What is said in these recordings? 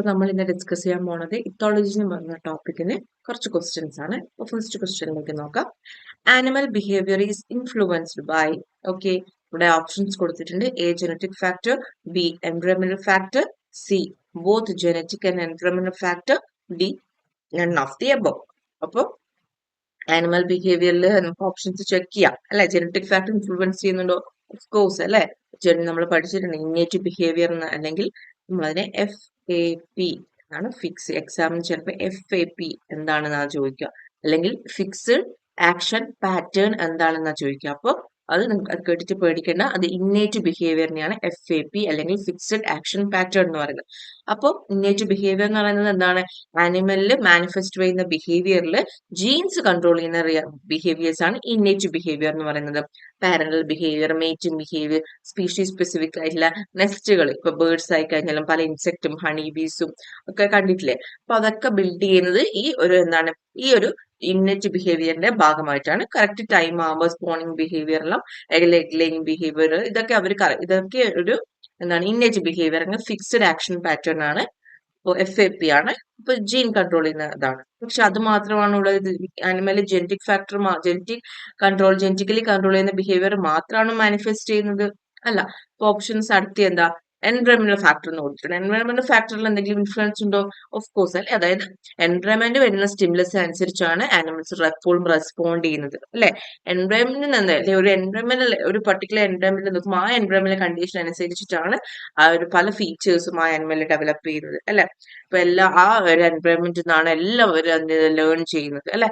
അപ്പൊ നമ്മൾ ഇന്ന് ഡിസ്കസ് ചെയ്യാൻ പോണത് ഇത്തോളജി എന്ന് പറഞ്ഞ ടോപ്പിക്കിന് കുറച്ച് ക്വസ്റ്റ്യൻസ് ആണ്. അപ്പൊ ഫസ്റ്റ് ക്വസ്റ്റ്യനിലേക്ക് നോക്കാം. Animal behaviour is influenced by, okay, ഇവിടെ ഓപ്ഷൻസ് കൊടുത്തിട്ടുണ്ട്. A genetic factor, B എൻവയോൺമെന്റൽ factor, C both genetic and എൻവയോൺമെന്റൽ factor, D none of the above. അപ്പോൾ ആനിമൽ ബിഹേവിയറിൽ നമുക്ക് ഓപ്ഷൻസ് ചെക്ക് ചെയ്യാം അല്ലെ. ജനറ്റിക് ഫാക്ടർ ഇൻഫ്ലുവൻസ് ചെയ്യുന്നുണ്ടോ? ഓഫ് കോഴ്സ് അല്ലെ. നമ്മൾ പഠിച്ചിട്ടുണ്ട് ഇന്നേറ്റീവ് ബിഹേവിയർ എന്ന്, അല്ലെങ്കിൽ നമ്മളതിനെ FAP എന്നാണ്. ഫിക്സ് എക്സാമിന് ചിലപ്പോൾ FAP എന്താണെന്നാ ചോദിക്കുക, അല്ലെങ്കിൽ ഫിക്സ്ഡ് ആക്ഷൻ പാറ്റേൺ എന്താണെന്നാ ചോദിക്കുക. അപ്പോൾ അത് അത് കേട്ടിട്ട് പേടിക്കേണ്ട. അത് ഇന്നേറ്റ് ബിഹേവിയറിനെയാണ് FAP അല്ലെങ്കിൽ ഫിക്സ്ഡ് ആക്ഷൻ പാറ്റേൺ എന്ന് പറയുന്നത്. അപ്പോൾ ഇന്നേറ്റ് ബിഹേവിയർ എന്ന് പറയുന്നത് എന്താണ്? ആനിമലിൽ മാനിഫെസ്റ്റ് ചെയ്യുന്ന ബിഹേവിയറിൽ ജീൻസ് കൺട്രോൾ ചെയ്യുന്ന ബിഹേവിയേഴ്സ് ആണ് ഇന്നേറ്റ് ബിഹേവിയർ എന്ന് പറയുന്നത്. Parental behaviour, mating behaviour, species specific ആയിട്ടുള്ള നെസ്റ്റുകൾ, ഇപ്പൊ ബേർഡ്സ് ആയി കഴിഞ്ഞാലും പല ഇൻസെക്റ്റും ഹണി ബീസും ഒക്കെ കണ്ടിട്ടില്ലേ. അപ്പൊ അതൊക്കെ ബിൽഡ് ചെയ്യുന്നത് ഈ ഒരു എന്താണ്, ഈ ഒരു ഇന്നറ്റ് ബിഹേവിയറിന്റെ ഭാഗമായിട്ടാണ്. കറക്റ്റ് ടൈം ആകുമ്പോൾ സ്പോണിംഗ് ബിഹേവിയർ എല്ലാം, എഗ് ലേയിങ് ബിഹേവിയർ, ഇതൊക്കെ ഇതൊക്കെ ഒരു എന്താണ് innate behaviour, fixed action pattern ആണ്. ഇപ്പോൾ FAP ആണ്. ഇപ്പൊ ജീൻ കൺട്രോൾ ചെയ്യുന്ന ഇതാണ്. പക്ഷെ അത് മാത്രമാണ് ഉള്ളത്. Animal genetic factor, genetically control ചെയ്യുന്ന ബിഹേവിയർ മാത്രമാണ് മാനിഫെസ്റ്റ് ചെയ്യുന്നത്? അല്ല. ഇപ്പൊ ഓപ്ഷൻസ് അടുത്ത് എന്താ? എൻവയോൺമെന്റൽ ഫാക്ടർ എന്ന് കൊടുത്തിട്ടുണ്ട്. എൻവയോൺമെന്റൽ ഫാക്ടറിൽ എന്തെങ്കിലും ഇൻഫ്ലുവൻസ് ഉണ്ടോ? ഓഫ് കോഴ്സ് അല്ലെ. അതായത് എൻവയോൺമെന്റ് വരുന്ന സ്റ്റിമുലസ് അനുസരിച്ചാണ് ആനിമൽസ് എപ്പോഴും റെസ്പോണ്ട് ചെയ്യുന്നത് അല്ലെ. എൻവയോൺമെന്റിന് എന്താ, ഒരു എൻവയോൺമെന്റൽ, ഒരു പർട്ടിക്കുലർ എൻവയോൺമെന്റ് നോക്കുമ്പോൾ ആ എൻവയോൺമെന്റൽ കണ്ടീഷൻ അനുസരിച്ചിട്ടാണ് ആ ഒരു പല ഫീച്ചേഴ്സും ആ ആനിമൽ ഡെവലപ്പ് ചെയ്യുന്നത് അല്ലെ. ഇപ്പൊ ആ ഒരു എൻവയോൺമെന്റിൽ നിന്നാണ് എല്ലാവരും ലേൺ ചെയ്യുന്നത് അല്ലെ.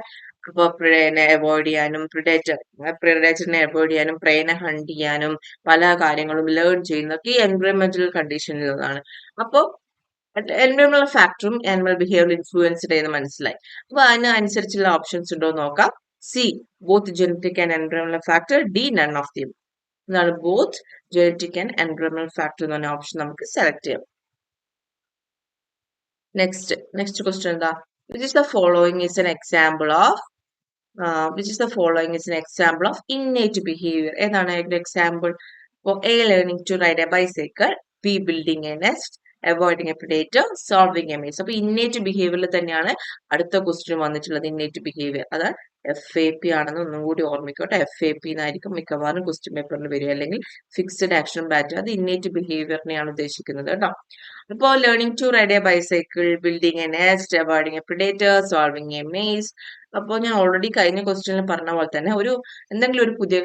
ഇപ്പൊ പ്രേനെ അവോയ്ഡ് ചെയ്യാനും പ്രിഡേറ്ററിനെ അവോയ്ഡ് ചെയ്യാനും പ്രേനെ ഹണ്ട് ചെയ്യാനും പല കാര്യങ്ങളും ലേൺ ചെയ്യുന്നതൊക്കെ ഈ എൻവയോൺമെന്റൽ കണ്ടീഷനിൽ നിന്നാണ്. അപ്പോൾ എൻവയോൺമെന്റൽ ഫാക്ടറും ആനിമൽ ബിഹേവിയർ ഇൻഫ്ലുവൻസ്ഡ് എന്ന് മനസ്സിലായി. അപ്പൊ അതിന് അനുസരിച്ചുള്ള ഓപ്ഷൻസ് ഉണ്ടോ നോക്കാം. സി ബോത്ത് ജനറ്റിക് ആൻഡ് എൻവയോൺമെന്റൽ factor, D none of the. എന്താണ് ബോത്ത് ജനറ്റിക് ആൻഡ് എൻവയോൺമെന്റൽ ഫാക്ടർ എന്ന് പറഞ്ഞ ഓപ്ഷൻ നമുക്ക് സെലക്ട് ചെയ്യാം. നെക്സ്റ്റ് ക്വസ്റ്റ്യൻ എന്താ? Which is the following is an example of innate behavior? ഏതാണ് അതിന്റെ example? A learning to ride a bicycle, B building a nest, avoiding a predator, solving a maze. അപ്പൊ innate ബിഹേവിയറിൽ തന്നെയാണ് അടുത്ത question വന്നിട്ടുള്ളത്. Innate behaviour അത് FAP ആണെന്ന് ഒന്നും കൂടി ഓർമ്മിക്കോട്ടെ. FAP എന്നായിരിക്കും മിക്കവാറും ക്വസ്റ്റ്യൻ പേപ്പറിൽ വരിക, അല്ലെങ്കിൽ ഫിക്സ്ഡ് ആക്ഷൻ പാറ്റേൺ. അത് ഇന്നേറ്റ് ബിഹേവിയറിനെയാണ് ഉദ്ദേശിക്കുന്നത് കേട്ടോ. ഇപ്പോൾ learning to ride a bicycle, building a nest, avoiding a predator, solving a maze. അപ്പോൾ ഞാൻ ഓൾറെഡി കഴിഞ്ഞ ക്വസ്റ്റ്യനിൽ പറഞ്ഞ പോലെ തന്നെ എന്തെങ്കിലും ഒരു പുതിയ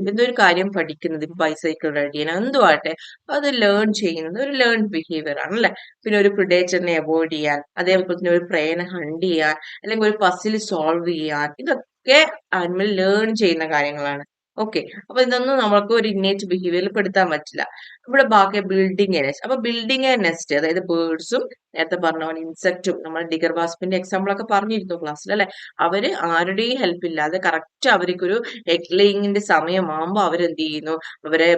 എന്തൊരു കാര്യം പഠിക്കുന്നത്, ഇപ്പൊ ബൈസൈക്കിൾ റൈഡ് ചെയ്യാൻ എന്തുവാട്ടെ, അത് ലേൺ ചെയ്യുന്നത് ഒരു ലേൺ ബിഹേവിയർ ആണ് അല്ലെ. പിന്നെ ഒരു പ്രിഡേറ്ററിനെ അവോയ്ഡ് ചെയ്യാൻ, അതേപോലെ തന്നെ ഒരു പ്രേനെ ഹണ്ട് ചെയ്യാൻ, അല്ലെങ്കിൽ ഒരു പസിൽ സോൾവ് ചെയ്യാൻ, ഇതൊക്കെ ആനിമൽ ലേൺ ചെയ്യുന്ന കാര്യങ്ങളാണ്. ഓക്കെ. അപ്പൊ ഇതൊന്നും നമുക്ക് ഒരു ഇന്നേറ്റ് ബിഹേവിയറിൽ പെടുത്താൻ പറ്റില്ല. ഇവിടെ ബാക്കി ബിൽഡിംഗ് എ നെസ്റ്റ്. അപ്പൊ ബിൽഡിംഗ് എ നെസ്റ്റ് അതായത് ബേർഡ്സും നേരത്തെ പറഞ്ഞ പോലെ ഇൻസെക്റ്റും, നമ്മൾ ഡിഗർ വാസ്പിന്റെ എക്സാമ്പിൾ ഒക്കെ പറഞ്ഞിരുന്നു ക്ലാസ്സിൽ അല്ലെ. അവര് ആരുടെയും ഹെൽപ്പ് ഇല്ലാതെ കറക്റ്റ് അവർക്കൊരു എഗ് ലേയിങ്ങിന്റെ സമയമാകുമ്പോൾ അവരെന്ത് ചെയ്യുന്നു, അവരെ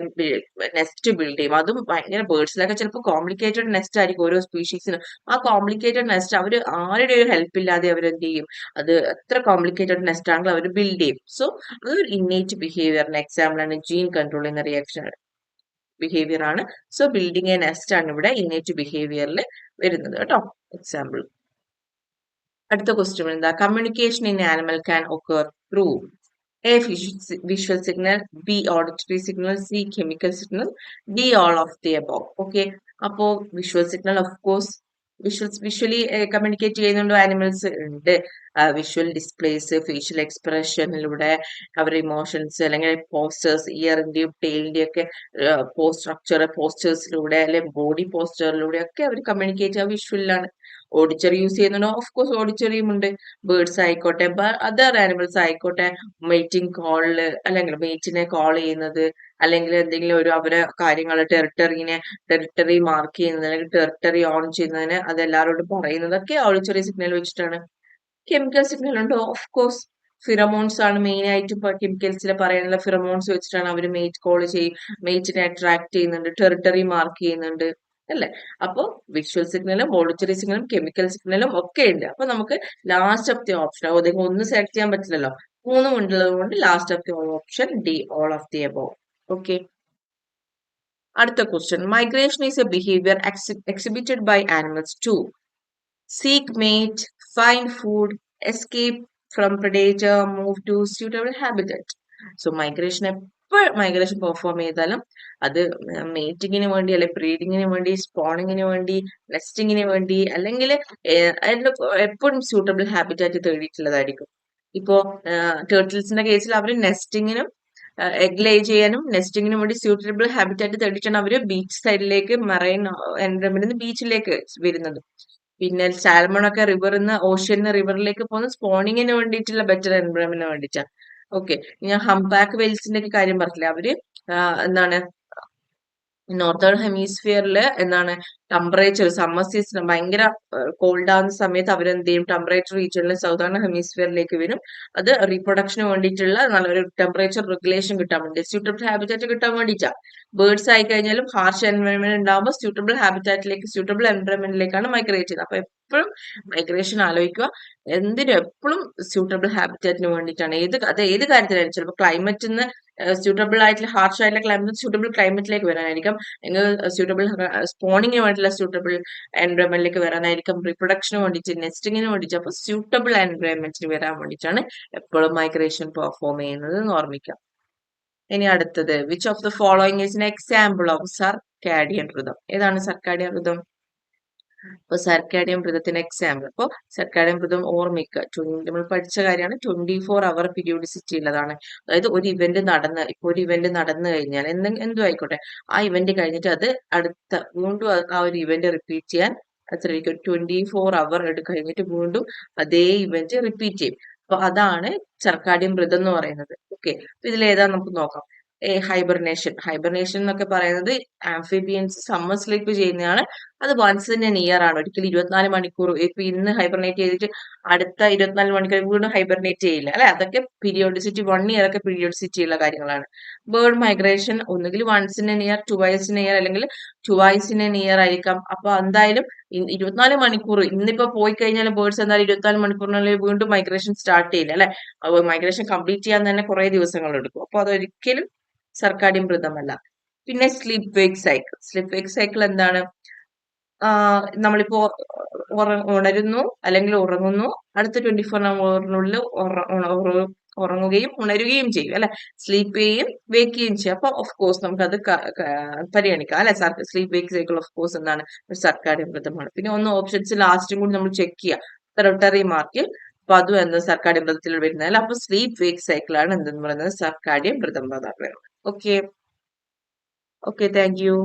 നെസ്റ്റ് ബിൽഡ് ചെയ്യും. അതും ഭയങ്കര ബേർഡ്സിലൊക്കെ ചിലപ്പോൾ കോംപ്ലിക്കേറ്റഡ് നെസ്റ്റ് ആയിരിക്കും ഓരോ സ്പീഷീസിനും. ആ കോംപ്ലിക്കേറ്റഡ് നെസ്റ്റ് അവർ ആരുടെ ഒരു ഹെൽപ്പ് ഇല്ലാതെ അവരെന്ത് ചെയ്യും, അത് എത്ര കോംപ്ലിക്കേറ്റഡ് നെസ്റ്റ് ആണെങ്കിലും അവർ ബിൽഡ് ചെയ്യും. സോ അതൊരു ഇന്നേറ്റ് ബിഹേവിയറിന് എക്സാമ്പിൾ ആണ്. ജീൻ കൺട്രോൾ ചെയ്യുന്ന റിയാക്ഷൻ ബിഹേവിയർ ആണ്. സോ ബിൽഡിംഗ് എ നെസ്റ്റ് ആണ് ഇവിടെ ഇന്നേറ്റ് ബിഹേവിയറിൽ വരുന്നത് കേട്ടോ. എക്സാമ്പിൾ. അടുത്ത ക്വസ്റ്റ്യൻ എന്താ? Communication in animal can occur through A visual signal, B auditory signal, C chemical signal, D all of the above. Okay. അപ്പോൾ visual signal of course visually communicate ചെയ്യുന്നുണ്ടോ? Animals ഉണ്ട്. Visual displace, facial എക്സ്പ്രഷനിലൂടെ അവരുടെ emotions, അല്ലെങ്കിൽ posters, ഇയറിന്റെയും ടെയിലിന്റെയും ഒക്കെ പോസ്റ്റേഴ്സിലൂടെ, അല്ലെങ്കിൽ body പോസ്റ്ററിലൂടെ ഒക്കെ അവർ communicate ചെയ്യുക വിഷ്വലിലാണ്. ഓഡിച്ചറി use ചെയ്യുന്നുണ്ടോ? ഓഫ് കോഴ്സ് ഓഡിച്ചറിയും ഉണ്ട്. ബേർഡ്സ് ആയിക്കോട്ടെ, അതർ ആനിമൽസ് ആയിക്കോട്ടെ, മീറ്റിംഗ് കോളില്, അല്ലെങ്കിൽ മീറ്റിനെ കോൾ ചെയ്യുന്നത്, അല്ലെങ്കിൽ എന്തെങ്കിലും ഒരു അവരെ കാര്യങ്ങൾ ടെറിട്ടറി മാർക്ക് ചെയ്യുന്നത്, അല്ലെങ്കിൽ ടെറിട്ടറി ഓൺ ചെയ്യുന്നതിന് അത് എല്ലാവരോടും പറയുന്നതൊക്കെ ഓഡിച്ചറി സിഗ്നൽ വെച്ചിട്ടാണ്. കെമിക്കൽ സിഗ്നൽ ഉണ്ടോ? Of course. ഫിറമോൺസ് ആണ് മെയിൻ ആയിട്ട് ഇപ്പൊ കെമിക്കൽസിൽ പറയുന്നത്. ഫിറമോൺസ് വെച്ചിട്ടാണ് അവർ മേറ്റ് കോൾ ചെയ്യും, മേറ്റിനെ അട്രാക്ട് ചെയ്യുന്നുണ്ട്, ടെറിട്ടറി മാർക്ക് ചെയ്യുന്നുണ്ട് അല്ലെ. അപ്പൊ വിഷ്വൽ സിഗ്നലും ഓഡിറ്ററി സിഗ്നലും കെമിക്കൽ സിഗ്നലും ഒക്കെ ഉണ്ട്. അപ്പൊ നമുക്ക് ലാസ്റ്റ് ഓഫ് ദി ഓപ്ഷൻ, ഒന്ന് സെലക്ട് ചെയ്യാൻ പറ്റില്ലല്ലോ, മൂന്നും ഉള്ളത് കൊണ്ട് last of the option D all of the above. Okay. അടുത്ത question, migration is a behaviour exhibited by animals to seek mate, find food, escape from predator, move to suitable habitat. So migration എപ്പോൾ migration perform ചെയ്താലും അത് മേറ്റിങ്ങിന് വേണ്ടി അല്ലെങ്കിൽ ബ്രീഡിങ്ങിന് വേണ്ടി, സ്പോണിങ്ങിന് വേണ്ടി, നെസ്റ്റിങ്ങിന് വേണ്ടി, അല്ലെങ്കിൽ എപ്പോഴും സ്യൂട്ടബിൾ ഹാബിറ്റാറ്റ് തേടിയിട്ടുള്ളതായിരിക്കും. ഇപ്പോ ടേർട്ടിൽസിന്റെ കേസിൽ അവർ നെസ്റ്റിങ്ങിനും എഗ് ലേ ചെയ്യാനും നെസ്റ്റിങ്ങിനും വേണ്ടി സ്യൂട്ടബിൾ ഹാബിറ്റാറ്റ് തേടിയിട്ടാണ് അവർ ബീച്ച് സൈഡിലേക്ക് മറൈൻ എൻവയറമെന്റ് ബീച്ചിലേക്ക് വരുന്നത്. പിന്നെ സാൽമൺ ഒക്കെ റിവറിൽ നിന്ന് ഓഷ്യൻ റിവറിലേക്ക് പോകുന്ന സ്പോണിങ്ങിന് വേണ്ടിയിട്ടുള്ള ബെറ്റർ എൻവയറമെന്റിന് വേണ്ടിയിട്ടാണ്. ഓക്കെ, ഞാൻ ഹംപാക്ക് വെയിൽസിന്റെ ഒക്കെ കാര്യം പറഞ്ഞില്ലേ, അവര് എന്താണ് നോർത്തേൺ ഹെമിസ്ഫിയറിൽ എന്താണ് ടെമ്പറേച്ചർ സമ്മർ സീസൺ ഭയങ്കര കോൾഡ് ആവുന്ന സമയത്ത് അവരെന്ത് ചെയ്യും, ടെമ്പറേച്ചർ റീജിയനിൽ സൗതേൺ ഹെമിസ്ഫിയറിലേക്ക് വരും. അത് റീപ്രൊഡക്ഷന് വേണ്ടിയിട്ടുള്ള നല്ലൊരു ടെമ്പറേച്ചർ റെഗുലേഷൻ കിട്ടാൻ വേണ്ടി, സ്യൂട്ടബിൾ ഹാബിറ്റാറ്റ് കിട്ടാൻ വേണ്ടിയിട്ടാണ്. ബേർഡ്സ് ആയി കഴിഞ്ഞാലും ഹാർഷ് എൻവയറമെന്റ് ഉണ്ടാകുമ്പോൾ സ്യൂട്ടബിൾ ഹാബിറ്റാറ്റിലേക്ക്, സ്യൂട്ടബിൾ എൻവയറമെന്റിലേക്കാണ് മൈഗ്രേറ്റ് ചെയ്യുന്നത്. അപ്പൊ എപ്പോഴും മൈഗ്രേഷൻ ആലോചിക്കുക, എന്തിനും എപ്പോഴും സ്യൂട്ടബിൾ ഹാബിറ്റാറ്റിന് വേണ്ടിയിട്ടാണ്. ഏത് കാര്യത്തിലായാലും ചിലപ്പോൾ ക്ലൈമറ്റിന്ന് സ്യൂട്ടബിൾ ആയിട്ടുള്ള ഹാർഷ് ആയിട്ടുള്ള ക്ലൈമറ്റ് സ്യൂട്ടബിൾ ക്ലൈമറ്റിലേക്ക് വരാനായിരിക്കും, എങ്കിൽ സ്യൂട്ടബിൾ സ്പോണിങ്ങിന് വേണ്ടിയിട്ടുള്ള സ്യൂട്ടബിൾ എൻവയറമെന്റിലേക്ക് വരാനായിരിക്കും, റീപ്രൊഡക്ഷന് വേണ്ടിയിട്ട്, നെസ്റ്റിങ്ങിന് വേണ്ടിയിട്ട്. അപ്പൊ സ്യൂട്ടബിൾ എൻവയറമെന്റിൽ വരാൻ വേണ്ടിയിട്ടാണ് എപ്പോഴും മൈഗ്രേഷൻ പെർഫോം ചെയ്യുന്നത് എന്ന് ഓർമ്മിക്കാം. ഇനി അടുത്തത്, which of the following is an example of circadian rhythm? ഏതാണ് സർക്കാഡിയൻ ഋതം? അപ്പൊ സർക്കാഡിയൻ ഋതത്തിന് എക്സാമ്പിൾ, അപ്പോൾ സർക്കാഡിയൻ ഋതം ഓർമ്മിക്കുക, നമ്മൾ പഠിച്ച കാര്യമാണ്, 24 hour പീരിയോഡിസിറ്റി ഉള്ളതാണ്. അതായത് ഒരു ഇവന്റ് നടന്നു കഴിഞ്ഞാൽ എന്തും ആയിക്കോട്ടെ, ആ ഇവന്റ് കഴിഞ്ഞിട്ട് അത് വീണ്ടും ആ ഒരു ഇവന്റ് റിപ്പീറ്റ് ചെയ്യാൻ എത്രയായിരിക്കും, 24 hour കഴിഞ്ഞിട്ട് വീണ്ടും അതേ ഇവന്റ് റിപ്പീറ്റ് ചെയ്യും. അപ്പൊ അതാണ് സർക്കാഡിയൻ ഋതം എന്ന് പറയുന്നത്. ഓക്കെ, ഇതിൽ ഏതാ നമുക്ക് നോക്കാം. ഹൈബർനേഷൻ എന്നൊക്കെ പറയുന്നത് ആംഫിബിയൻസ് സമ്മർ സ്ലീപ്പ് ചെയ്യുന്നതാണ്. അത് വൺസ് ഇൻ എൻ ഇയർ ആണ്, ഒരിക്കലും 24 മണിക്കൂർ. ഇപ്പൊ ഇന്ന് ഹൈബർനേറ്റ് ചെയ്തിട്ട് അടുത്ത 24 മണിക്കൂർ വീണ്ടും ഹൈബർനേറ്റ് ചെയ്യില്ല അല്ലെ, അതൊക്കെ പീരിയോഡിസിറ്റി 1 year ഒക്കെ പീരിയോഡിസിറ്റി ഉള്ള കാര്യങ്ങളാണ്. ബേർഡ് മൈഗ്രേഷൻ ഒന്നുകിൽ once in an year, twice in year, അല്ലെങ്കിൽ ട്വൈസ് ഇൻ എൻ ഇയർ ആയിരിക്കാം. അപ്പൊ എന്തായാലും 24 മണിക്കൂർ ഇന്നിപ്പോ പോയി കഴിഞ്ഞാൽ ബേർഡ്സ് എന്തായാലും 24 മണിക്കൂറിനുള്ളിൽ വീണ്ടും മൈഗ്രേഷൻ സ്റ്റാർട്ട് ചെയ്യില്ല അല്ലെ, മൈഗ്രേഷൻ കംപ്ലീറ്റ് ചെയ്യാൻ തന്നെ കുറെ ദിവസങ്ങൾ എടുക്കും. അപ്പൊ അതൊരിക്കലും സർക്കാഡിയൻ ഋതമല്ല. പിന്നെ സ്ലീപ്പ് വേക്ക് സൈക്കിൾ എന്താണ്? നമ്മളിപ്പോ ഉണരുന്നു അല്ലെങ്കിൽ ഉറങ്ങുന്നു, അടുത്ത 24 hourനുള്ളിൽ ഉറങ്ങുകയും ഉണരുകയും ചെയ്യും അല്ലെ, സ്ലീപ്പ് ചെയ്യും വേക്ക് ചെയ്യുകയും ചെയ്യും. അപ്പൊ ഓഫ് കോഴ്സ് നമുക്ക് അത് പരിഗണിക്കാം അല്ലെ. Sleep wake cycle of course എന്താണ്, ഒരു സർക്കാഡിയൻ ഋതമാണ്. പിന്നെ ഒന്ന് ഓപ്ഷൻസ് ലാസ്റ്റും കൂടി നമ്മൾ ചെക്ക് ചെയ്യുക, ടെറിട്ടറി മാർക്ക്. അപ്പൊ അതും എന്താ സർക്കാഡിയൻ ഋതത്തിൽ വരുന്നത്. അപ്പൊ സ്ലീപ്പ് വേക്ക് സൈക്കിൾ ആണ് എന്തെന്ന് പറയുന്നത് സർക്കാഡിയൻ ഋതം എന്ന് പറയുന്നത്. Okay. Okay, thank you.